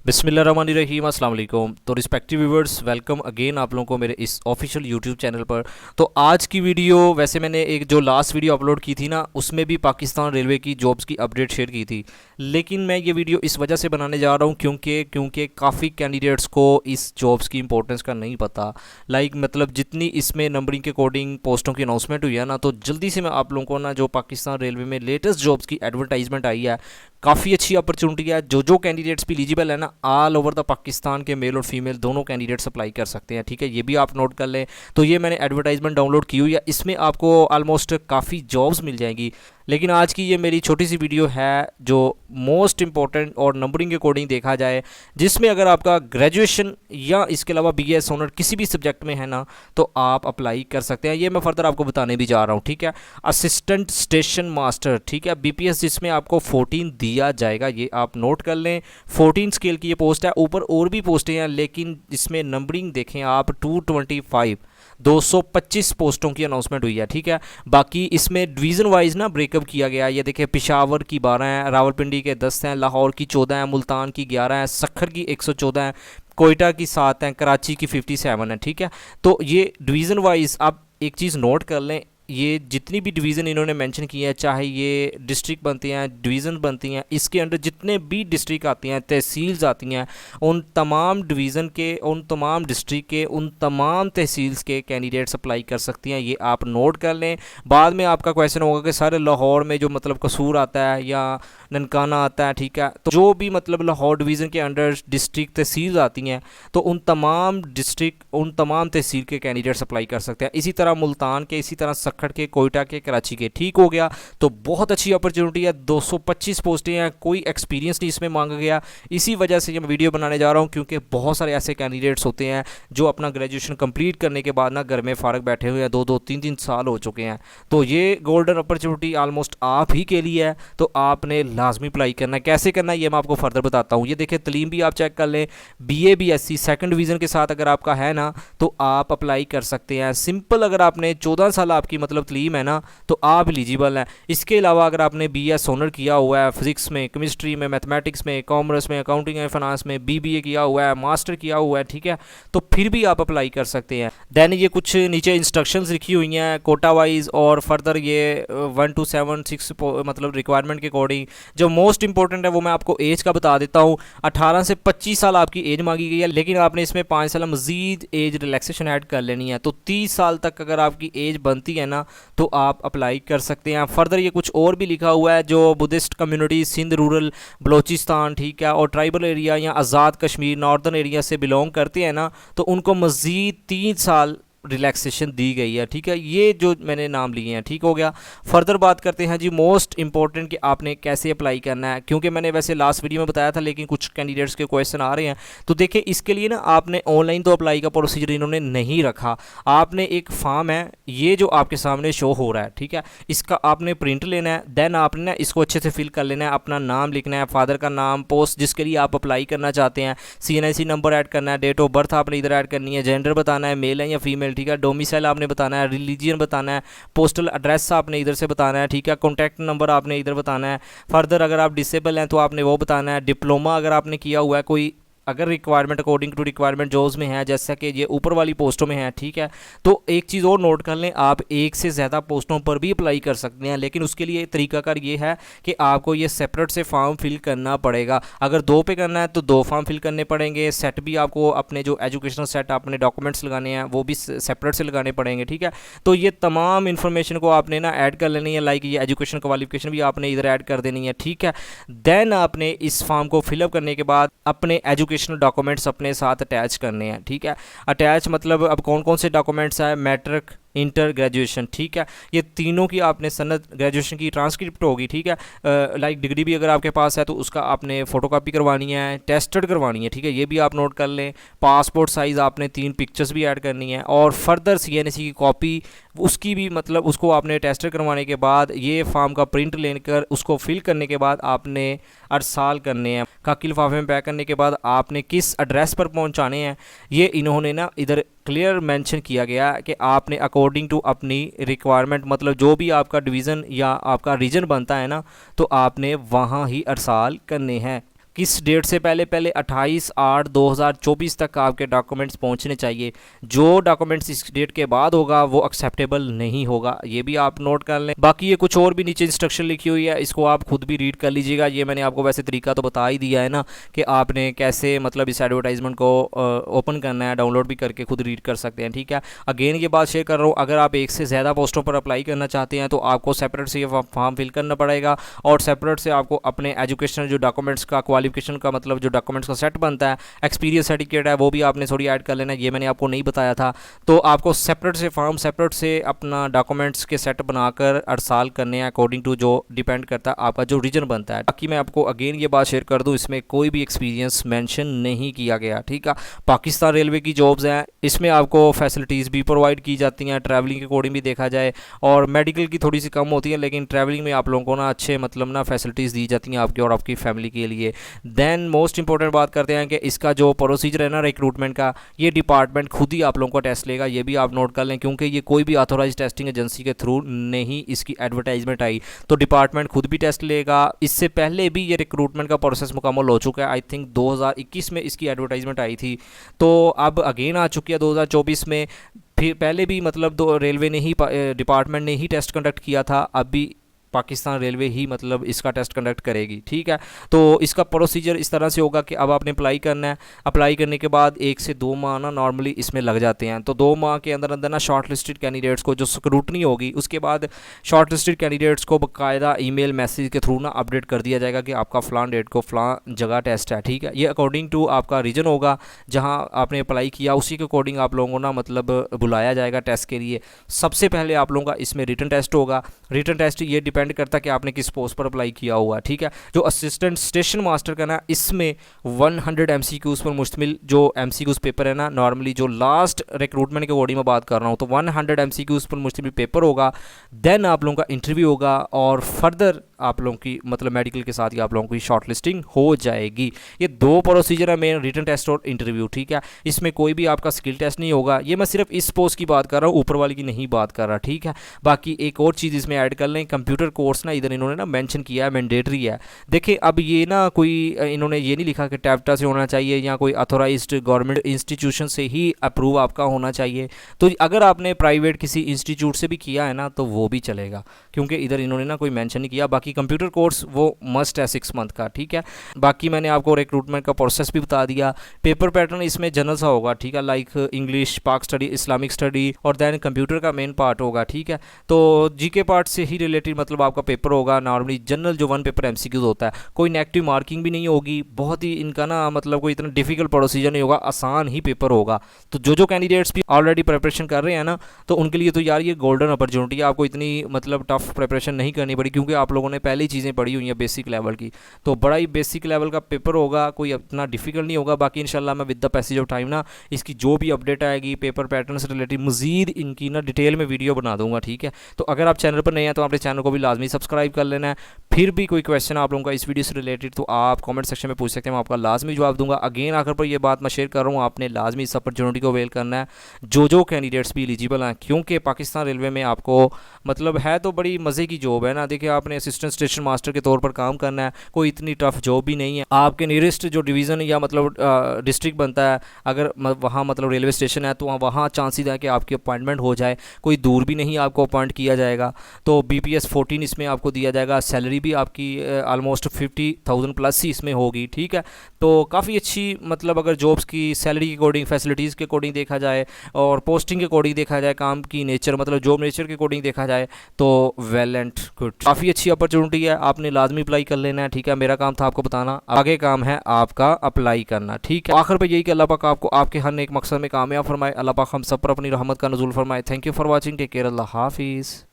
बिस्मिल्लाहिर्रहमानिर्रहीम अस्सलाम वालेकुम। तो रिस्पेक्टिव व्यूवर्स, वेलकम अगेन आप लोगों को मेरे इस ऑफिशियल यूट्यूब चैनल पर। तो आज की वीडियो, वैसे मैंने एक जो लास्ट वीडियो अपलोड की थी ना, उसमें भी पाकिस्तान रेलवे की जॉब्स की अपडेट शेयर की थी। लेकिन मैं ये वीडियो इस वजह से बनाने जा रहा हूँ क्योंकि काफ़ी कैंडिडेट्स को इस जॉब्स की इंपॉर्टेंस का नहीं पता। मतलब जितनी इसमें नंबरिंग के अकॉर्डिंग पोस्टों की अनाउंसमेंट हुई है ना, तो जल्दी से मैं आप लोगों को ना जो पाकिस्तान रेलवे में लेटेस्ट जॉब्स की एडवर्टाइजमेंट आई है, काफ़ी अच्छी अपॉर्चुनिटी है। जो कैंडिडेट्स भी एलिजिबल है ना, ऑल ओवर द पाकिस्तान के मेल और फीमेल दोनों कैंडिडेट्स अप्लाई कर सकते हैं। ठीक है, ये भी आप नोट कर लें। तो ये मैंने एडवर्टाइजमेंट डाउनलोड की हुई है, इसमें आपको ऑलमोस्ट काफ़ी जॉब्स मिल जाएंगी। लेकिन आज की ये मेरी छोटी सी वीडियो है जो मोस्ट इंपॉर्टेंट और नंबरिंग के अकॉर्डिंग देखा जाए, जिसमें अगर आपका ग्रेजुएशन या इसके अलावा BS ऑनर किसी भी सब्जेक्ट में है ना, तो आप अप्लाई कर सकते हैं। ये मैं फर्दर आपको बताने भी जा रहा हूँ। ठीक है, असिस्टेंट स्टेशन मास्टर, ठीक है, BPS, जिसमें आपको 14 दिया जाएगा, ये आप नोट कर लें। 14 स्केल की ये पोस्ट है। ऊपर और भी पोस्टें हैं, लेकिन इसमें नंबरिंग देखें आप 225, 225 पोस्टों की अनाउंसमेंट हुई है। ठीक है, बाकी इसमें डिवीज़न वाइज ना ब्रेकअप किया गया है। ये देखिए, पेशावर की 12 हैं, रावलपिंडी के 10 हैं, लाहौर की 14 हैं, मुल्तान की 11 हैं, सखर की 114 हैं, कोयटा की 7 हैं, कराची की 57 है। ठीक है, तो ये डिवीज़न वाइज आप एक चीज़ नोट कर लें, ये जितनी भी डिवीज़न इन्होंने मेंशन की है, चाहे ये डिस्ट्रिक्ट बनती हैं, डिवीज़न बनती हैं, इसके अंडर जितने भी डिस्ट्रिक्ट आती हैं, तहसील्स आती हैं, उन तमाम डिवीज़न के, उन तमाम डिस्ट्रिक्ट के, उन तमाम तहसील्स के कैंडिडेट्स अप्लाई कर सकती हैं। ये आप नोट कर लें। बाद में आपका क्वेश्चन होगा कि सर लाहौर में जो कसूर आता है या ननकाना आता है, ठीक है, तो जो भी लाहौर डिवीज़न के अंडर डिस्ट्रिक्ट तहसील आती हैं, तो उन तमाम डिस्ट्रिक्ट, उन तमाम तहसील के कैंडिडेट्स अप्लाई कर सकते हैं। इसी तरह मुल्तान के, इसी तरह सखर के, कोयटा के, कराची के। ठीक हो गया, तो बहुत अच्छी अपॉर्चुनिटी है। 225 पोस्टें हैं, कोई एक्सपीरियंस नहीं इसमें मांगा गया। इसी वजह से ये मैं वीडियो बनाने जा रहा हूँ, क्योंकि बहुत सारे ऐसे कैंडिडेट्स होते हैं जो अपना ग्रेजुएशन कंप्लीट करने के बाद ना घर में फ़ारग बैठे हुए हैं, 2-2, 3-3 साल हो चुके हैं। तो ये गोल्डन अपॉर्चुनिटी ऑलमोस्ट आप ही के लिए है, तो आपने लाजमी अप्लाई करना है। कैसे करना है ये मैं आपको फर्दर बताता हूँ। ये देखिए, तलीम भी आप चेक कर लें, BA BSc सेकंड डिवीज़न के साथ अगर आपका है ना, तो आप अप्लाई कर सकते हैं। सिंपल, अगर आपने 14 साल आपकी तलीम है ना, तो आप एलिजिबल हैं। इसके अलावा अगर आपने BS ऑनर किया हुआ है फिजिक्स में, केमिस्ट्री में, मैथमेटिक्स में, कॉमर्स में, अकाउंटिंग एंड फाइनेंस में, BBA किया हुआ है, मास्टर किया हुआ है, ठीक है, तो फिर भी आप अप्लाई कर सकते हैं। देन ये कुछ नीचे इंस्ट्रक्शंस लिखी हुई हैं कोटा वाइज, और फर्दर ये 1 to 7 6 रिक्वायरमेंट के अकॉर्डिंग। जो मोस्ट इंपॉर्टेंट है वो मैं आपको एज का बता देता हूँ। 18 से 25 साल आपकी एज मांगी गई है, लेकिन आपने इसमें 5 साल मजीद एज रिलैक्सेशन ऐड कर लेनी है। तो 30 साल तक अगर आपकी एज बनती है ना, तो आप अप्लाई कर सकते हैं। फर्दर ये कुछ और भी लिखा हुआ है, जो Buddhist community Sindh, rural Balochistan, ठीक है, और ट्राइबल एरिया या आज़ाद कश्मीर नॉर्दर्न एरिया से बिलोंग करते हैं ना, तो उनको मज़ीद 3 साल रिलैक्सेशन दी गई है। ठीक है, ये जो मैंने नाम लिए हैं। ठीक हो गया। फर्दर बात करते हैं जी मोस्ट इंपॉर्टेंट कि आपने कैसे अप्लाई करना है, क्योंकि मैंने वैसे लास्ट वीडियो में बताया था, लेकिन कुछ कैंडिडेट्स के क्वेश्चन आ रहे हैं। तो देखिए, इसके लिए ना आपने ऑनलाइन तो अप्लाई का प्रोसीजर इन्होंने नहीं रखा। आपने एक फॉर्म है, ये जो आपके सामने शो हो रहा है, ठीक है, इसका आपने प्रिंट लेना है। देन आपने ना इसको अच्छे से फिल कर लेना है, अपना नाम लिखना है, फादर का नाम, पोस्ट जिसके लिए आप अप्लाई करना चाहते हैं, CNIC नंबर ऐड करना है, डेट ऑफ बर्थ आपने इधर ऐड करनी है, जेंडर बताना है, मेल है या फीमेल, ठीक है, डोमिसाइल आपने बताना है, रिलीजियन बताना है, पोस्टल एड्रेस आपने इधर से बताना है, ठीक है, कॉन्टैक्ट नंबर आपने इधर बताना है। फर्दर अगर आप डिसेबल हैं तो आपने वो बताना है। डिप्लोमा अगर आपने किया हुआ है कोई, अगर requirement according to requirement jobs में है, जैसा कि ये ऊपर वाली पोस्टों में है, ठीक है, तो एक चीज़ और नोट कर लें, आप एक से ज़्यादा पोस्टों पर भी अप्लाई कर सकते हैं, लेकिन उसके लिए तरीकाकार ये है कि आपको ये सेपरेट से फॉर्म फिल करना पड़ेगा। अगर 2 पे करना है तो 2 फॉर्म फिल करने पड़ेंगे। सेट भी आपको अपने जो एजुकेशनल सेट अपने डॉक्यूमेंट्स लगाने हैं, वो भी सेपरेट से लगाने पड़ेंगे। ठीक है, तो ये तमाम इन्फॉर्मेशन को आपने ना ऐड कर लेनी है, लाइक ये एजुकेशन क्वालिफिकेशन भी आपने इधर ऐड कर देनी है। ठीक है, देन आपने इस फॉर्म को फिलअप करने के बाद अपने एजुकेशनल डॉक्यूमेंट्स अपने साथ अटैच करने हैं। ठीक है, अटैच अब कौन कौन से डॉक्यूमेंट्स हैं, मैट्रिक, इंटर, ग्रेजुएशन, ठीक है, ये तीनों की आपने सनद, ग्रेजुएशन की ट्रांसक्रिप्ट होगी, ठीक है, लाइक डिग्री भी अगर आपके पास है तो उसका आपने फ़ोटोकॉपी करवानी है, टेस्टेड करवानी है, ठीक है, ये भी आप नोट कर लें। पासपोर्ट साइज़ आपने 3 पिक्चर्स भी ऐड करनी है, और फर्दर CNSC की कॉपी, उसकी भी उसको आपने टेस्टेड करवाने के बाद ये फॉर्म का प्रिंट लेकर उसको फिल करने के बाद आपने अरसाल करने हैं। खाकी लिफाफे में पैक करने के बाद आपने किस एड्रेस पर पहुंचाने हैं, ये इन्होंने ना इधर क्लियर मेंशन किया गया कि आपने अकॉर्डिंग टू अपनी रिक्वायरमेंट, जो भी आपका डिवीज़न या आपका रीजन बनता है ना, तो आपने वहाँ ही अरसाल करने हैं। किस डेट से पहले, पहले 28/8/2024 तक आपके डॉक्यूमेंट्स पहुंचने चाहिए। जो डॉक्यूमेंट्स इस डेट के बाद होगा वो एक्सेप्टेबल नहीं होगा, ये भी आप नोट कर लें। बाकी ये कुछ और भी नीचे इंस्ट्रक्शन लिखी हुई है, इसको आप खुद भी रीड कर लीजिएगा। ये मैंने आपको वैसे तरीका तो बता ही दिया है ना कि आपने कैसे मतलब इस एडवर्टाइजमेंट को ओपन करना है, डाउनलोड भी करके खुद रीड कर सकते हैं, ठीक है। अगेन ये बात शेयर कर रहा हूँ, अगर आप एक से ज़्यादा पोस्टों पर अप्लाई करना चाहते हैं तो आपको सेपरेट से ये फॉर्म फिल करना पड़ेगा और सेपरेट से आपको अपने एजुकेशनल जो डॉक्यूमेंट्स का, क्वालिफिकेशन का मतलब जो डॉक्यूमेंट्स का सेट बनता है, एक्सपीरियंस सर्टिफिकेट है, वो भी आपने थोड़ी ऐड कर लेना है, ये मैंने आपको नहीं बताया था। तो आपको सेपरेट से फॉर्म, सेपरेट से अपना डॉक्यूमेंट्स के सेट बनाकर अरसाल करने हैं अकॉर्डिंग टू जो डिपेंड करता है आपका जो रीजन बनता है। बाकी मैं आपको अगेन ये बात शेयर कर दूं, इसमें कोई भी एक्सपीरियंस मेंशन नहीं किया गया, ठीक है। पाकिस्तान रेलवे की जॉब्स हैं, इसमें आपको फैसिलिटीज़ भी प्रोवाइड की जाती हैं, ट्रैवलिंग के अकॉर्डिंग भी देखा जाए, और मेडिकल की थोड़ी सी कम होती है, लेकिन ट्रैवलिंग में आप लोगों को ना अच्छे मतलब ना फैसिलिटीज़ दी जाती हैं आपकी और आपकी फैमिली के लिए। देन मोस्ट इंपॉर्टेंट बात करते हैं कि इसका जो प्रोसीजर है ना रिक्रूटमेंट का, ये डिपार्टमेंट खुद ही आप लोगों को टेस्ट लेगा, ये भी आप नोट कर लें, क्योंकि ये कोई भी ऑथोराइज टेस्टिंग एजेंसी के थ्रू नहीं इसकी एडवर्टाइजमेंट आई, तो डिपार्टमेंट खुद भी टेस्ट लेगा। इससे पहले भी ये रिक्रूटमेंट का प्रोसेस मुकम्मल हो चुका है, आई थिंक 2021 में इसकी एडवर्टाइजमेंट आई थी, तो अब अगेन आ चुकी है 2024 में। फिर पहले भी मतलब रेलवे ने ही, डिपार्टमेंट ने ही टेस्ट कंडक्ट किया था, अब भी पाकिस्तान रेलवे ही मतलब इसका टेस्ट कंडक्ट करेगी, ठीक है। तो इसका प्रोसीजर इस तरह से होगा कि अब आपने अप्लाई करना है, अप्लाई करने के बाद 1 से 2 माह ना नॉर्मली इसमें लग जाते हैं, तो 2 माह के अंदर अंदर ना शॉर्ट लिस्टेड कैंडिडेट्स को जो स्क्रूटनी होगी, उसके बाद शॉर्ट लिस्टेड कैंडिडेट्स को बाकायदा ईमेल मैसेज के थ्रू ना अपडेट कर दिया जाएगा कि आपका फ़लान डेट को फ़लान जगह टेस्ट है, ठीक है। ये अकॉर्डिंग टू आपका रीजन होगा जहाँ आपने अप्लाई किया, उसी के अकॉर्डिंग आप लोगों को ना मतलब बुलाया जाएगा टेस्ट के लिए। सबसे पहले आप लोगों का इसमें रिटन टेस्ट होगा। रिटन टेस्ट ये डिपेंड करता है कि आपने किस पोस्ट पर अप्लाई किया हुआ, ठीक है। जो असिस्टेंट स्टेशन मास्टर का ना, इसमें 100 MCQs पर मुश्तमिल जो MCQs पेपर है ना, नॉर्मली जो लास्ट रिक्रूटमेंट के बॉडी में बात कर रहा हूँ, तो 100 MCQs पर मुश्तमिल पेपर होगा। देन आप लोगों का इंटरव्यू होगा और फर्दर आप लोगों की मतलब मेडिकल के साथ ही आप लोगों की शॉर्ट लिस्टिंग हो जाएगी। ये 2 प्रोसीजर है मेन, रिटन टेस्ट और इंटरव्यू, ठीक है। इसमें कोई भी आपका स्किल टेस्ट नहीं होगा, ये मैं सिर्फ इस पोस्ट की बात कर रहा हूँ, ऊपर वाली की नहीं बात कर रहा, ठीक है। बाकी एक और चीज़ इसमें ऐड कर लें, कंप्यूटर कोर्स ना इधर इन्होंने ना मेंशन किया है, मैंडेटरी है। देखिए अब ये ना कोई इन्होंने ये नहीं लिखा कि टैप्टा से होना चाहिए या कोई अथोराइज्ड गवर्नमेंट इंस्टीट्यूशन से ही अप्रूव आपका होना चाहिए। तो अगर आपने प्राइवेट किसी इंस्टीट्यूट से भी किया है ना तो वो भी चलेगा, क्योंकि इधर इन्होंने ना कोई मेंशन नहीं किया। बाकी कंप्यूटर कोर्स वो मस्ट है 6 मंथ का, ठीक है। बाकी मैंने आपको रिक्रूटमेंट का प्रोसेस भी बता दिया। पेपर पैटर्न इसमें जनरल सा होगा, ठीक है, लाइक इंग्लिश, पाक स्टडी, इस्लामिक स्टडी और दैन कंप्यूटर का मेन पार्ट होगा, ठीक है। तो जीके पार्ट से ही रिलेटेड मतलब आपका पेपर होगा। नॉर्मली जनरल जो 1 पेपर MCQs होता है, कोई नेगेटिव मार्किंग भी नहीं होगी, बहुत ही इनका ना मतलब कोई इतना डिफिकल्ट प्रोसीजर नहीं होगा, आसान ही पेपर होगा। तो जो कैंडिडेट्स भी ऑलरेडी प्रिपरेशन कर रहे हैं ना, तो उनके लिए तो यार ये गोल्डन अपॉर्चुनिटी है, आपको इतनी मतलब टफ प्रिपरेशन नहीं करनी पड़ी, क्योंकि आप लोगों ने पहले ही चीज़ें पढ़ी हुई हैं बेसिक लेवल की। तो बड़ा ही बेसिक लेवल का पेपर होगा, कोई इतना डिफिकल्ट नहीं होगा। बाकी इंशाल्लाह मैं with the passage of time ना इसकी जो भी अपडेट आएगी पेपर पैटर्न से रिलेटेड मजीद इनकी ना डिटेल में वीडियो बना दूंगा, ठीक है। तो अगर आप चैनल पर नए हैं तो अपने चैनल को भी लाजमी सब्सक्राइब कर लेना है। फिर भी कोई क्वेश्चन आप लोगों का इस वीडियो से रिलेटेड तो आप कमेंट सेक्शन में पूछ सकते हैं, मैं आपका लाजमी जवाब दूंगा। अगेन आखिर पर ये बात मैं शेयर कर रहा हूँ, आपने लाजमी इस अपॉर्चुनिटी को अवेल करना है, जो कैंडिडेट्स भी एलिजिबल हैं, क्योंकि पाकिस्तान रेलवे में आपको मतलब है तो बड़ी मज़े की जॉब है ना। देखिए आपने असिस्टेंट स्टेशन मास्टर के तौर पर काम करना है, कोई इतनी टफ जॉब भी नहीं है। आपके नियरेस्ट जो डिवीज़न या मतलब डिस्ट्रिक्ट बनता है, अगर वहाँ मतलब रेलवे स्टेशन है तो वहाँ चांसेस है कि आपकी अपॉइंटमेंट हो जाए, कोई दूर भी नहीं आपको अपॉइंट किया जाएगा। तो BPS 14 इसमें आपको दिया जाएगा, सैलरी भी आपकी ऑलमोस्ट 50,000 प्लस ही इसमें होगी, ठीक है। तो काफ़ी अच्छी मतलब अगर जॉब्स की सैलरी के अकॉर्डिंग, फैसिलिटीज़ के अकॉर्डिंग देखा जाए और पोस्टिंग के अकॉर्डिंग देखा जाए, काम की नेचर मतलब जॉब नेचर के अकॉर्डिंग देखा जाए तो वेल एंड गुड, काफ़ी अच्छी अपॉर्चुनिटी है, आपने लाजमी अप्लाई कर लेना है, ठीक है। मेरा काम था आपको बताना, आगे काम है आपका अप्लाई करना, ठीक है। आखिर पर यही कि अल्लाह पाक आपको आपके हर एक मकसद में कामयाब फरमाए, अल्लाह पाक हम सब पर अपनी रहमत का नज़ूल फरमाए। Thank you for watching, take care, अल्लाह हाफिज़।